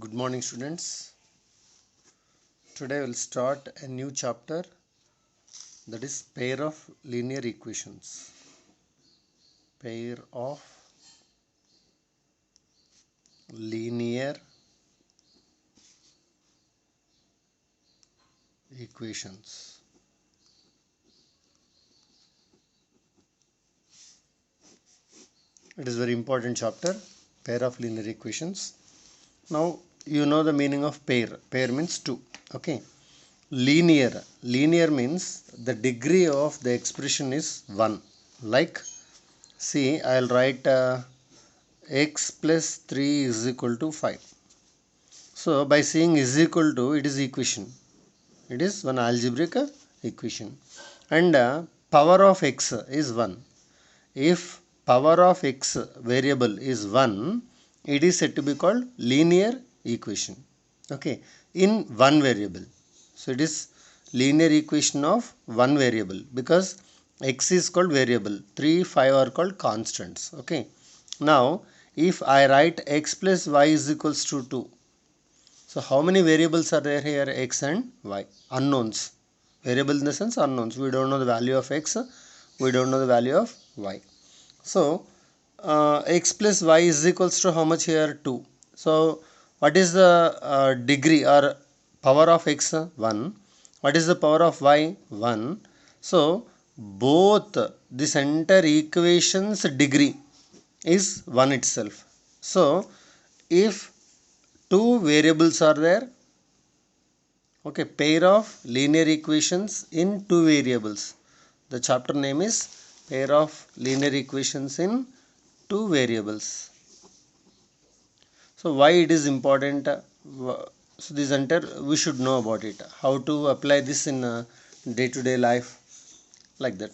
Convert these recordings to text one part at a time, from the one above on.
Good morning, students. Today we'll start a new chapter, that is pair of linear equations. Pair of linear equations. It is very important chapter, pair of linear equations. Now you know the meaning of pair. Pair means two. Okay. Linear means the degree of the expression is 1. Like, see, I'll write x plus 3 is equal to 5. So by saying is equal to, it is equation. It is one algebraic equation. And power of x is 1. If power of x variable is 1, it is said to be called linear equation. Okay, in one variable. So it is linear equation of one variable because x is called variable, 3, 5 are called constants. Okay, now if I write x plus y is equals to 2. So how many variables are there here? X and y, unknowns. Variable in the sense unknowns. We don't know the value of x, we don't know the value of y. So x plus y is equals to how much here? 2. So what is the degree or power of x? 1. What is the power of y? 1. So both this entire equation's degree is 1 itself. So if two variables are there, okay, pair of linear equations in two variables. The chapter name is pair of linear equations in two variables. So why it is important? So this entire we should know about it. How to apply this in day-to-day life, like that.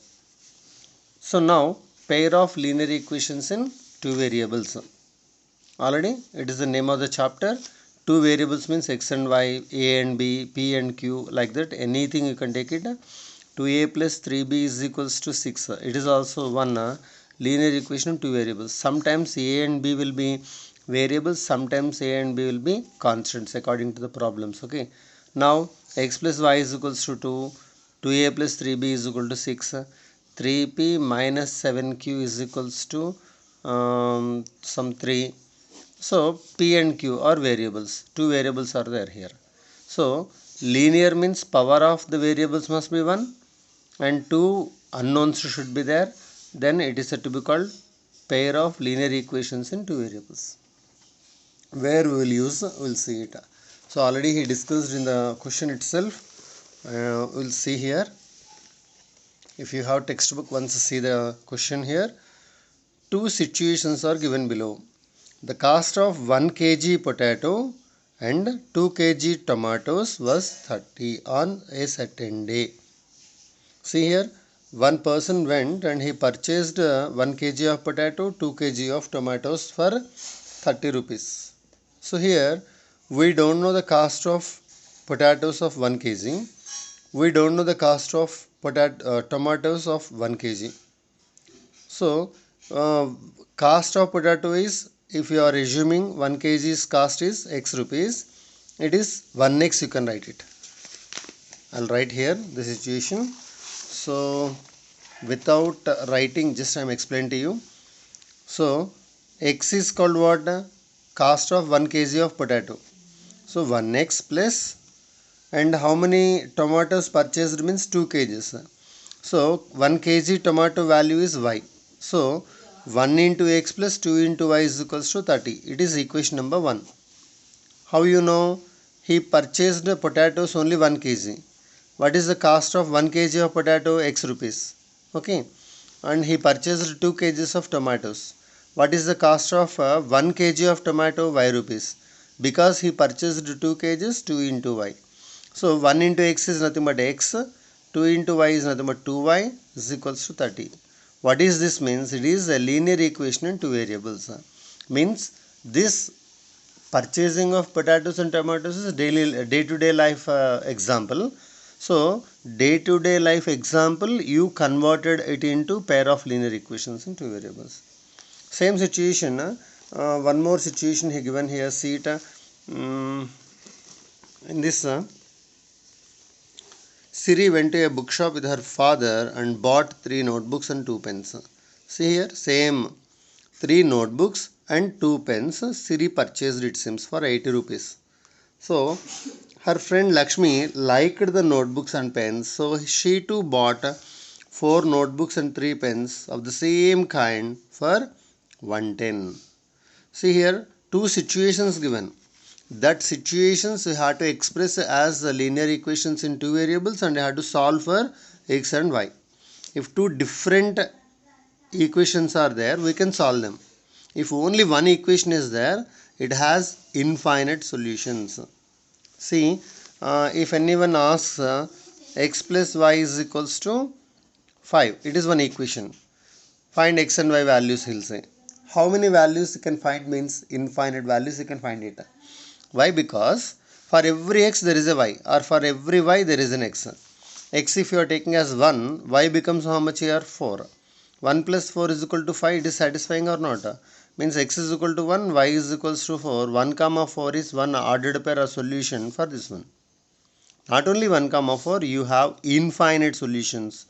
So now pair of linear equations in two variables. Already it is the name of the chapter. Two variables means x and y, a and b, p and q, like that. Anything you can take it. 2a plus 3b is equals to 6. It is also one linear equation of two variables. Sometimes a and b will be variables, sometimes a and b will be constants according to the problems. Okay. Now x plus y is equals to 2, 2a plus 3b is equal to 6, 3p minus 7q is equals to some 3. So p and q are variables. Two variables are there here. So linear means power of the variables must be 1 and two unknowns should be there. Then it is said to be called pair of linear equations in two variables. Where we will use, we will see it. So already he discussed in the question itself. We will see here. If you have textbook, once see the question here. Two situations are given below. The cost of 1 kg potato and 2 kg tomatoes was 30 on a certain day. See here, one person went and he purchased 1 kg of potato, 2 kg of tomatoes for 30 rupees. So here we don't know the cost of potatoes of 1 kg. We don't know the cost of tomatoes of 1 kg. So cost of potato is, if you are assuming 1 kg's cost is x rupees, it is 1x, you can write it. I'll write here the situation. So without writing, just I'm explaining to you. So x is called what? Cost of 1 kg of potato. So 1x plus, and how many tomatoes purchased means 2 kgs. So 1 kg tomato value is y. So 1 into x plus 2 into y is equals to 30. It is equation number 1. How you know? He purchased potatoes only 1 kg. What is the cost of 1 kg of potato? X rupees. Okay. And he purchased 2 kgs of tomatoes. What is the cost of 1 kg of tomato? Y rupees. Because he purchased 2 kgs, 2 into y. So 1 into x is nothing but x. 2 into y is nothing but 2y is equals to 30. What is this means? It is a linear equation in two variables. Means this purchasing of potatoes and tomatoes is day-to-day life example. So day-to-day life example, you converted it into pair of linear equations in two variables. Same situation, one more situation he given here. See it. Mm, in this, Siri went to a bookshop with her father and bought 3 notebooks and 2 pens. See here, same 3 notebooks and 2 pens. Siri purchased, it seems, for 80 rupees. So her friend Lakshmi liked the notebooks and pens, so she too bought 4 notebooks and 3 pens of the same kind for 110. See here, two situations given. That situations you have to express as linear equations in two variables and you have to solve for x and y. If two different equations are there, we can solve them. If only one equation is there, it has infinite solutions. See, if anyone asks x plus y is equals to 5, it is one equation. Find x and y values, he'll say. How many values you can find means infinite values you can find it. Why? Because for every x there is a y, or for every y there is an x. X if you are taking as 1, y becomes how much here? 4. 1 plus 4 is equal to 5. It is satisfying or not? Means x is equal to 1, y is equals to 4. 1 comma 4 is one ordered pair of solution for this one. Not only 1 comma 4, you have infinite solutions.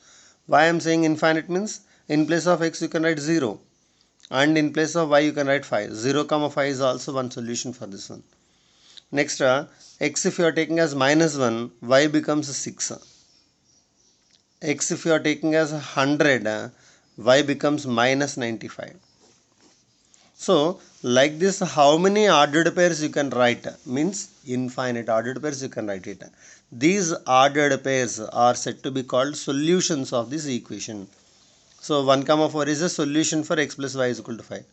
Why I am saying infinite means in place of x you can write 0 and in place of y you can write 5. 0 comma 5 is also one solution for this one. Next, x if you are taking as minus 1, y becomes 6. X if you are taking as 100, y becomes minus 95. So, like this, how many ordered pairs you can write? Means infinite ordered pairs you can write it. These ordered pairs are said to be called solutions of this equation. So, 1 comma 4 is a solution for x plus y is equal to 5.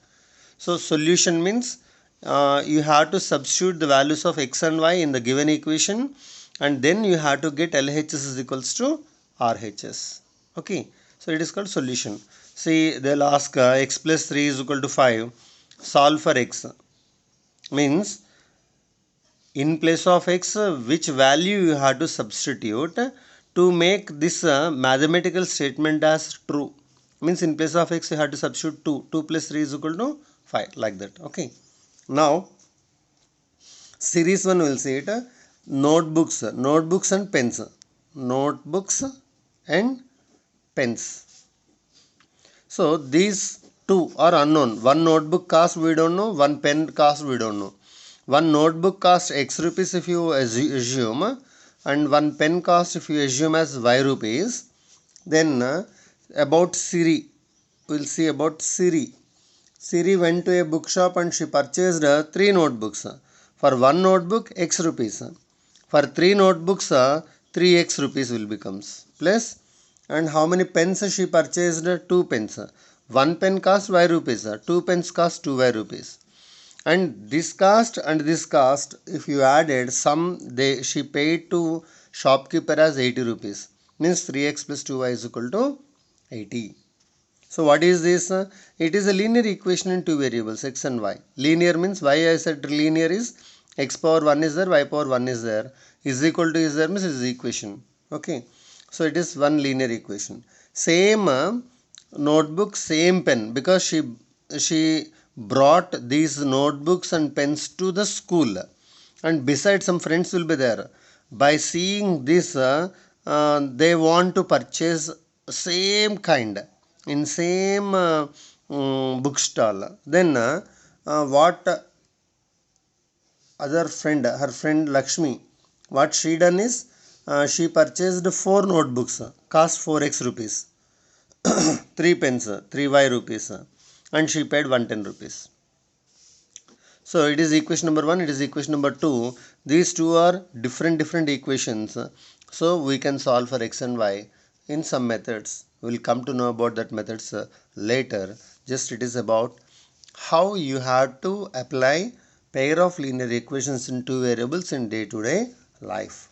So, solution means you have to substitute the values of x and y in the given equation and then you have to get LHS is equals to RHS. Okay. So, it is called solution. See, they'll ask x plus 3 is equal to 5. Solve for x. Means in place of x, which value you have to substitute to make this mathematical statement as true. Means in place of x you have to substitute 2. 2 plus 3 is equal to 5, like that. Okay. Now, series 1 will see it. Notebooks and pens. Notebooks and pens. So, these two are unknown. One notebook cost we don't know, one pen cost we don't know. One notebook costs x rupees if you assume and one pen cost if you assume as y rupees. Then about Siri, we'll see about Siri. Siri went to a bookshop and she purchased 3 notebooks. For one notebook, x rupees. For 3 notebooks, 3x rupees will becomes. Plus, and how many pens she purchased? 2 pens. One pen cost y rupees. 2 pens cost 2y rupees. And this cost, if you added some, she paid to shopkeeper as 80 rupees. Means 3x plus 2y is equal to 80. So what is this? It is a linear equation in two variables x and y. Linear means y I said linear is x power 1 is there, y power 1 is there. Is equal to is there means is equation. Okay. So it is one linear equation. Same notebook, same pen, because she brought these notebooks and pens to the school and besides some friends will be there. By seeing this they want to purchase same kind in same bookstall. Then what other friend, her friend Lakshmi, what she done is she purchased 4 notebooks cost 4x rupees, 3 pens 3y rupees and she paid 110 rupees. So it is equation number 1, it is equation number 2. These two are different equations. So we can solve for x and y in some methods. We will come to know about that methods later. Just it is about how you have to apply pair of linear equations in two variables in day-to-day life.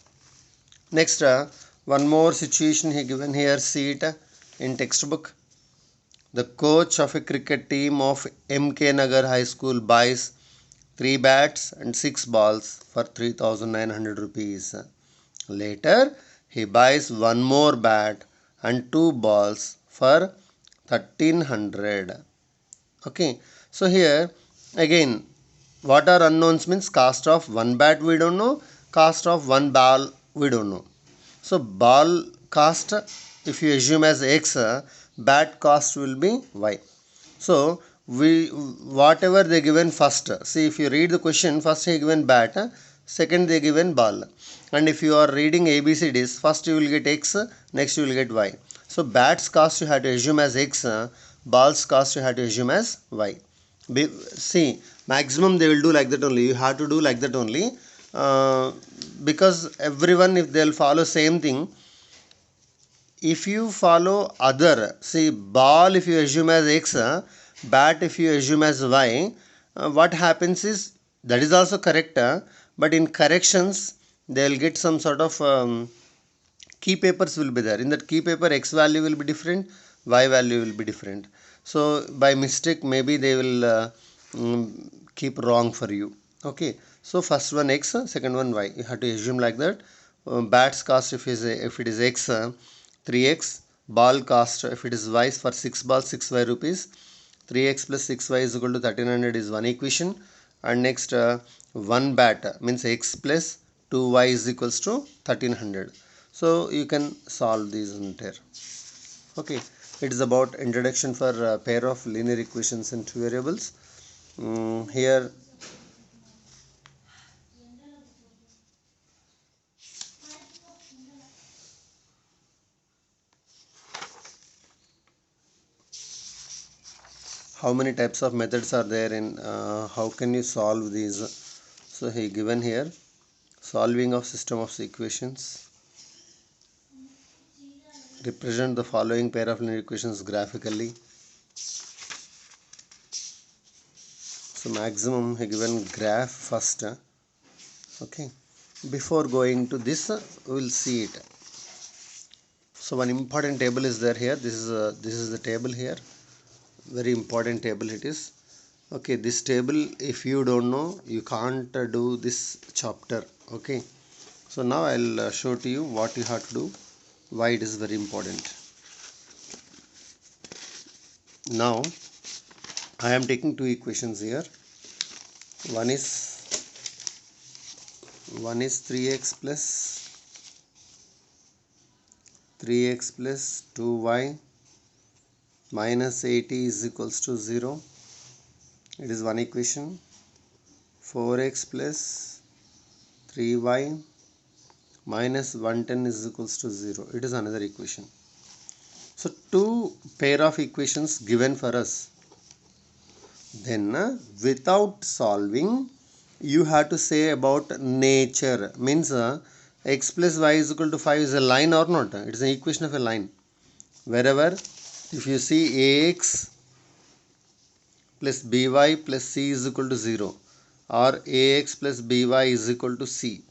Next, one more situation he given here. See it in textbook. The coach of a cricket team of MK Nagar High School buys 3 bats and 6 balls for 3,900 rupees. Later, he buys one more bat and 2 balls for 1,300. Okay, so here again What are unknowns means cost of one bat we don't know, cost of one ball we don't know. So ball cost, if you assume as x, bat cost will be y. So we whatever they given first. See, if you read the question, first they given bat, second they given ball. And if you are reading ABCDs, first you will get x, next you will get y. So bat's cost you have to assume as x, ball's cost you have to assume as y. See, maximum they will do like that only. You have to do like that only, because everyone, if they'll follow same thing, if you follow other, see, ball if you assume as x, bat if you assume as y, what happens is that is also correct, but in corrections they will get some sort of key papers will be there. In that key paper, x value will be different, y value will be different. So by mistake maybe they will keep wrong for you. Okay, so first one x, second one y. You have to assume like that. Bat's cost if it is x, 3x. Ball cost if it is y, for 6 balls 6y rupees. 3x plus 6y is equal to 1300 is one equation. And next, one bat means x plus 2y is equals to 1300. So you can solve these entire. Okay, it is about introduction for a pair of linear equations in two variables. Here how many types of methods are there in how can you solve these. So he given here solving of system of equations. Represent the following pair of linear equations graphically. So maximum he given graph first. Okay, before going to this, we will see it. So one important table is there here. This is the table here. Very important table it is. Okay, this table if you don't know, you can't do this chapter. Okay, so now I'll show to you what you have to do, why it is very important. Now I am taking two equations here. One is 3x plus 2y minus 80 is equals to 0. It is one equation. 4x plus 3y minus 110 is equals to 0. It is another equation. So two pair of equations given for us. Then without solving, you have to say about nature. Means x plus y is equal to 5 is a line or not? It is an equation of a line. Wherever if you see ax plus by plus c is equal to 0 or ax plus by is equal to c.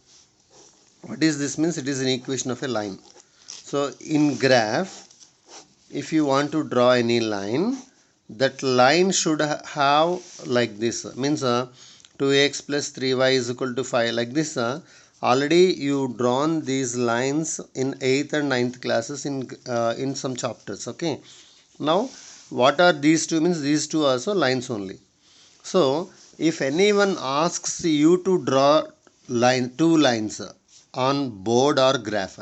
What is this means? It is an equation of a line. So in graph, if you want to draw any line, that line should have like this. Means 2x plus 3y is equal to 5 like this. Already you drawn these lines in 8th and 9th classes in some chapters. Okay. Now what are these two means? These two are also lines only. So if anyone asks you to draw two lines on board or graph,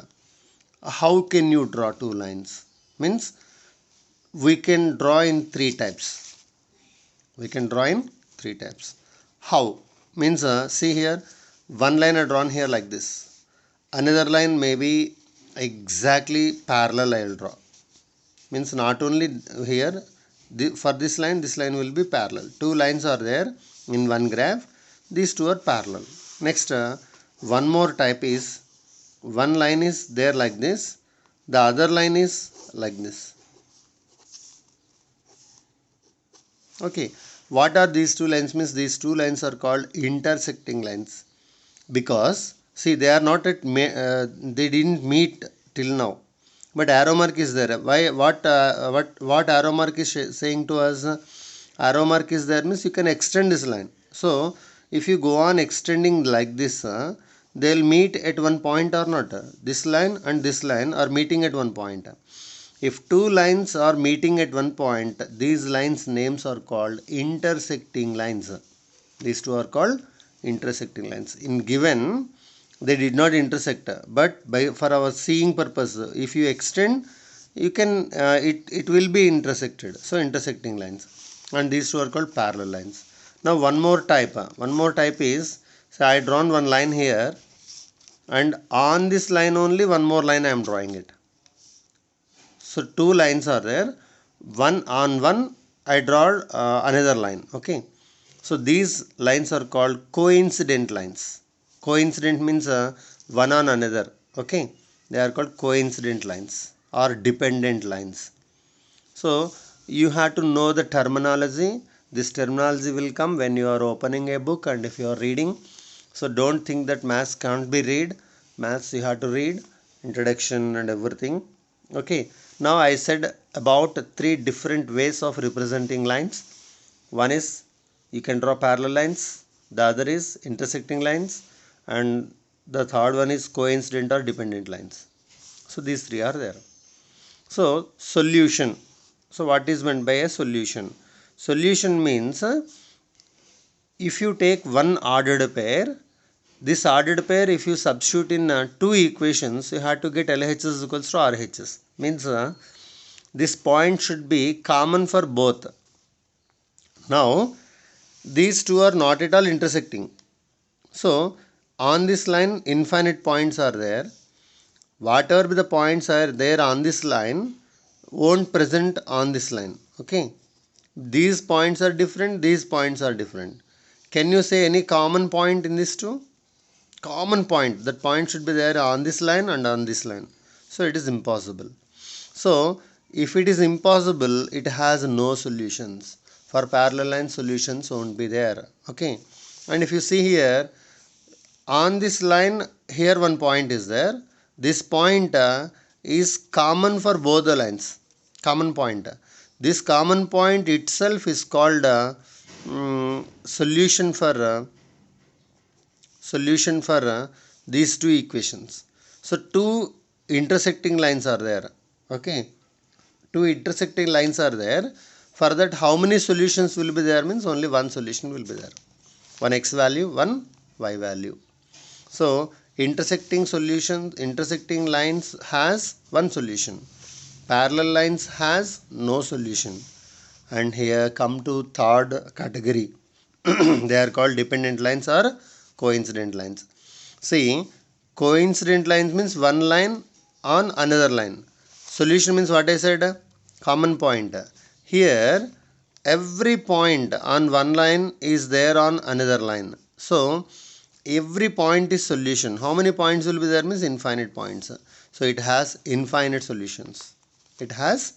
how can you draw two lines? Means we can draw in three types. How? Means see here, one line I drawn here like this. Another line may be exactly parallel I will draw. Means not only here, for this line will be parallel. Two lines are there in one graph. These two are parallel. Next, one more type is, one line is there like this. The other line is like this. Okay, what are these two lines means? These two lines are called intersecting lines, because see they are not at they didn't meet till now, but arrow mark is there. Why? What arrow mark is saying to us? Arrow mark is there means you can extend this line. So if you go on extending like this, they'll meet at one point or not. This line and this line are meeting at one point. If two lines are meeting at one point, these lines names are called intersecting lines. These two are called intersecting lines. In given, they did not intersect, but for our seeing purpose, if you extend, you can it will be intersected. So intersecting lines, and these two are called parallel lines. Now one more type is, so I drawn one line here, and on this line only one more line I am drawing it. So two lines are there, one on one I draw another line. Okay, so these lines are called coincident lines. Coincident means one on another. Okay, they are called coincident lines or dependent lines. So you have to know the terminology. This terminology will come when you are opening a book and if you are reading. So don't think that maths can't be read. Maths you have to read, introduction and everything. Okay, now I said about three different ways of representing lines. One is you can draw parallel lines, the other is intersecting lines, and the third one is coincident or dependent lines. So these three are there. So solution. So what is meant by a solution? Solution means if you take one ordered pair, this ordered pair if you substitute in two equations, you have to get LHS equals to RHS. Means this point should be common for both. Now these two are not at all intersecting. So on this line infinite points are there. Whatever the points are there on this line won't present on this line. Okay, these points are different, these points are different. Can you say any common point in these two? Common point, that point should be there on this line and on this line. So it is impossible. So if it is impossible, it has no solutions. For parallel line, solutions won't be there. Okay, and if you see here on this line, here one point is there. This point is common for both the lines. Common point. This common point itself is called solution for these two equations. So two intersecting lines are there. Okay, two intersecting lines are there. For that, how many solutions will be there? Means only one solution will be there. One x value, one y value. So intersecting lines has one solution. Parallel lines has no solution. And here come to third category. They are called dependent lines or coincident lines. See, coincident lines means one line on another line. Solution means what I said, common point. Here every point on one line is there on another line. So every point is solution. How many points will be there? Means infinite points. So it has infinite solutions. It has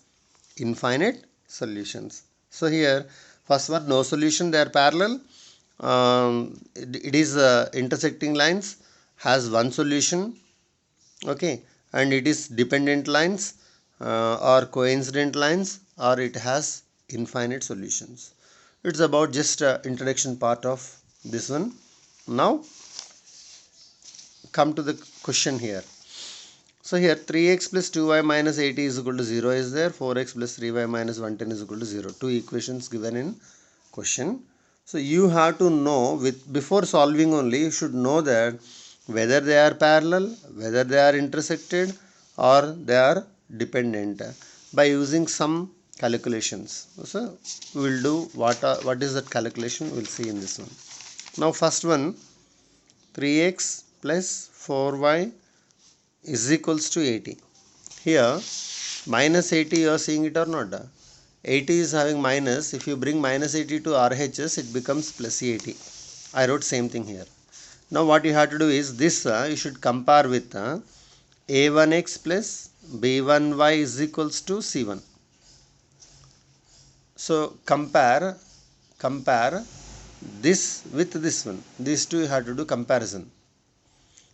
infinite solutions. So here first one, no solution, they are parallel. It is intersecting lines, has one solution. Okay, and it is dependent lines or coincident lines, or it has infinite solutions. It's about just introduction part of this one. Now come to the question here. So here 3x plus 2y minus 80 is equal to 0 is there. 4x plus 3y minus 110 is equal to 0. Two equations given in question. So you have to know, before solving only you should know that whether they are parallel, whether they are intersected, or they are dependent by using some calculations. So we will do what is that calculation, we will see in this one. Now first one, 3x plus 4y is equals to 80. Here minus 80, you are seeing it or not? 80 is having minus. If you bring minus 80 to RHS, it becomes plus 80. I wrote same thing here. Now what you have to do is this, you should compare with a1x plus b1y is equals to c1. So compare this with this one. These two you have to do comparison.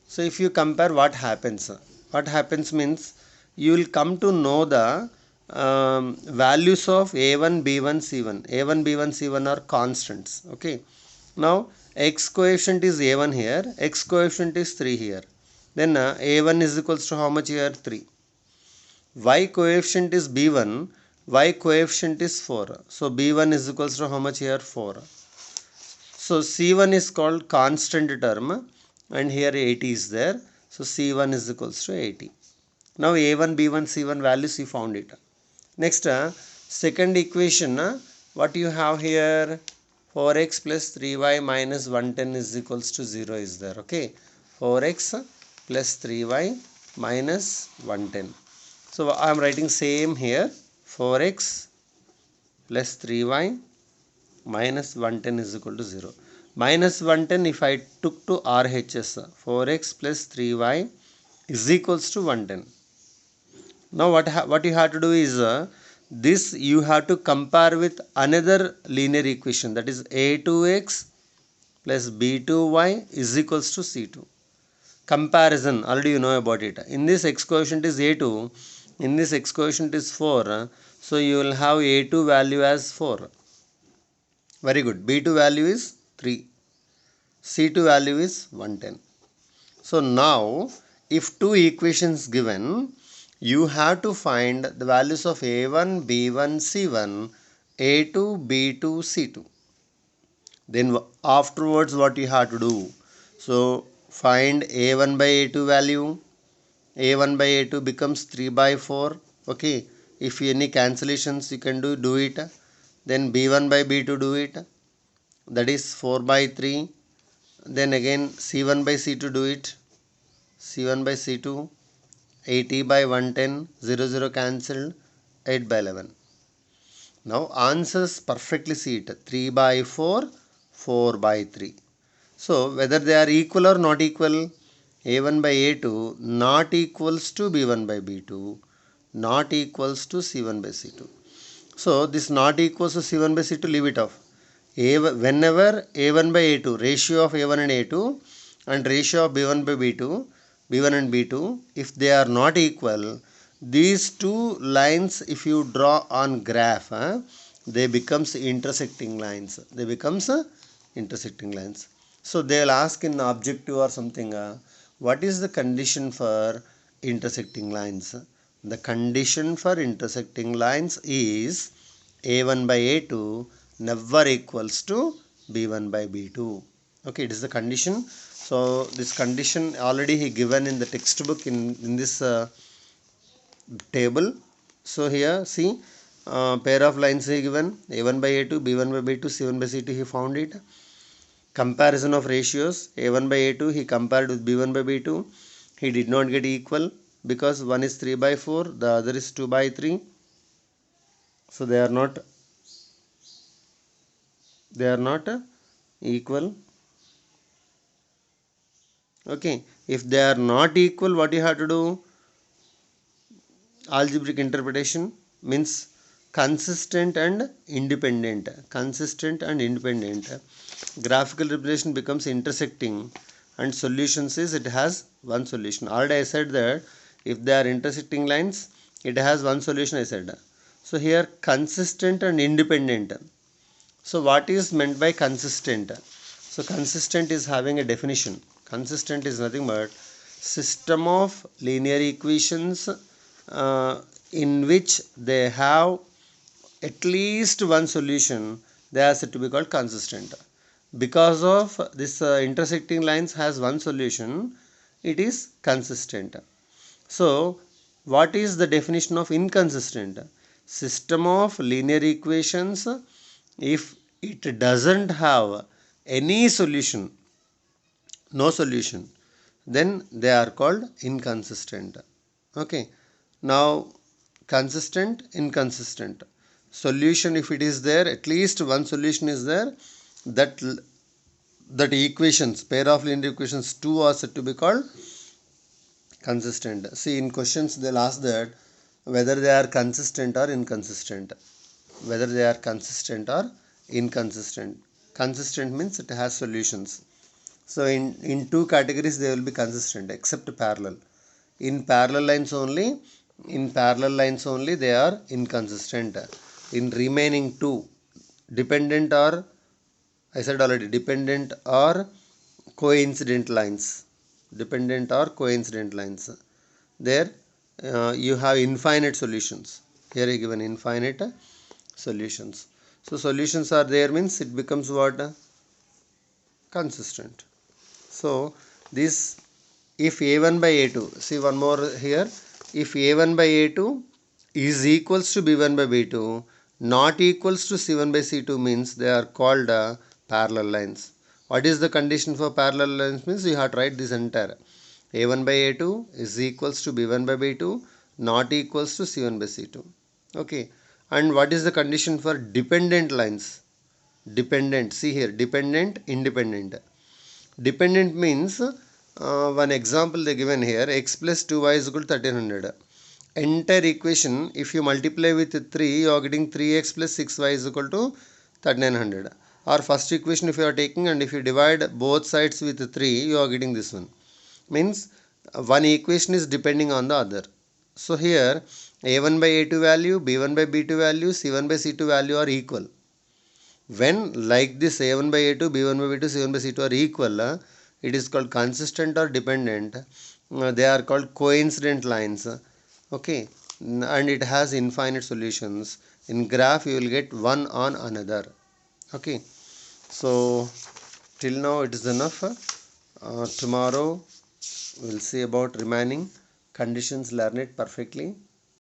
So if you compare, what happens? What happens means you will come to know the values of a1, b1, c1. a1, b1, c1 are constants. Okay. Now x coefficient is a1 here, x coefficient is 3 here. Then a1 is equals to how much here? 3. Y coefficient is b1, y coefficient is 4. So b1 is equals to how much here? 4. So C1 is called constant term and here 80 is there. So C1 is equals to 80. Now A1, B1, C1 values you found it. Next second equation, what you have here, 4x plus 3y minus 110 is equals to 0 is there. Okay, 4x plus 3y minus 110. So I am writing same here, 4x plus 3y minus 110 is equal to 0. Minus 110 if I took to RHS, 4x plus 3y is equals to 110. Now what you have to do is this you have to compare with another linear equation, that is a2x plus b2y is equals to c2. Comparison, already you know about it. In this x coefficient is a2, in this x coefficient is 4, so you will have a2 value as 4. Very good. B2 value is 3. C2 value is 110. So now if two equations given, you have to find the values of A1, B1, C1, A2, B2, C2. Then afterwards what you have to do? So find A1 by A2 value. A1 by A2 becomes 3 by 4. Okay. If any cancellations you can do it. Then B1 by B2 do it. That is 4 by 3. Then again C1 by C2 do it. C1 by C2. 80 by 110, 0, 0 cancelled, 8 by 11. Now answers perfectly see it, 3 by 4, 4 by 3. So whether they are equal or not equal, A1 by A2 not equals to B1 by B2, not equals to C1 by C2. So this not equals to C1 by C2, leave it off. Whenever A1 by A2, ratio of A1 and A2 and ratio of B1 by B2, B1 and B2, if they are not equal, these two lines if you draw on graph, they becomes intersecting lines. They becomes intersecting lines. So they will ask in objective or something, what is the condition for intersecting lines? The condition for intersecting lines is A1 by A2 never equals to B1 by B2. Okay, it is the condition. So this condition already he given in the textbook in this table. So here see, pair of lines he given, A1 by A2, B1 by B2, C1 by C2 he found it. Comparison of ratios, A1 by A2 he compared with B1 by B2. He did not get equal because one is 3 by 4, the other is 2 by 3. So they are not equal. Okay, if they are not equal, what you have to do? Algebraic interpretation means consistent and independent. Consistent and independent. Graphical representation becomes intersecting, and solutions is it has one solution. Already I said that if they are intersecting lines, it has one solution, I said. So here consistent and independent. So what is meant by consistent? So consistent is having a definition. Consistent is nothing but system of linear equations in which they have at least one solution, they are said to be called consistent. Because of this intersecting lines has one solution, it is consistent. So what is the definition of inconsistent? System of linear equations, if it doesn't have any solution, no solution, then they are called inconsistent. Okay, now consistent, inconsistent. Solution, if it is there, at least one solution is there, that equations, pair of linear equations, two are said to be called consistent. See, in questions they'll ask that whether they are consistent or inconsistent. Whether they are consistent or inconsistent. Consistent means it has solutions. So in two categories they will be consistent except parallel. In parallel lines only they are inconsistent. In remaining two, dependent or, I said already, dependent or coincident lines. Dependent or coincident lines. There you have infinite solutions. Here I given infinite solutions. So solutions are there means it becomes what? consistent. So this, if a1 by a2, see one more here, if a1 by a2 is equals to b1 by b2 not equals to c1 by c2 means they are called parallel lines. What is the condition for parallel lines means you have to write this entire a1 by a2 is equals to b1 by b2 not equals to c1 by c2. Okay, and what is the condition for dependent lines? Dependent, see here, dependent, independent. Dependent means one example they given here, x plus 2y is equal to 1300. Entire equation, if you multiply with 3, you are getting 3x plus 6y is equal to 3900. Or first equation if you are taking and if you divide both sides with 3, you are getting this one. Means one equation is depending on the other. So here a1 by a2 value, b1 by b2 value, c1 by c2 value are equal. When like this a1 by a2, b1 by b2, c1 by c2 are equal, it is called consistent or dependent. They are called coincident lines. Okay, and it has infinite solutions. In graph you will get one on another. Okay, so till now it is enough. Tomorrow we will see about remaining conditions, learn it perfectly.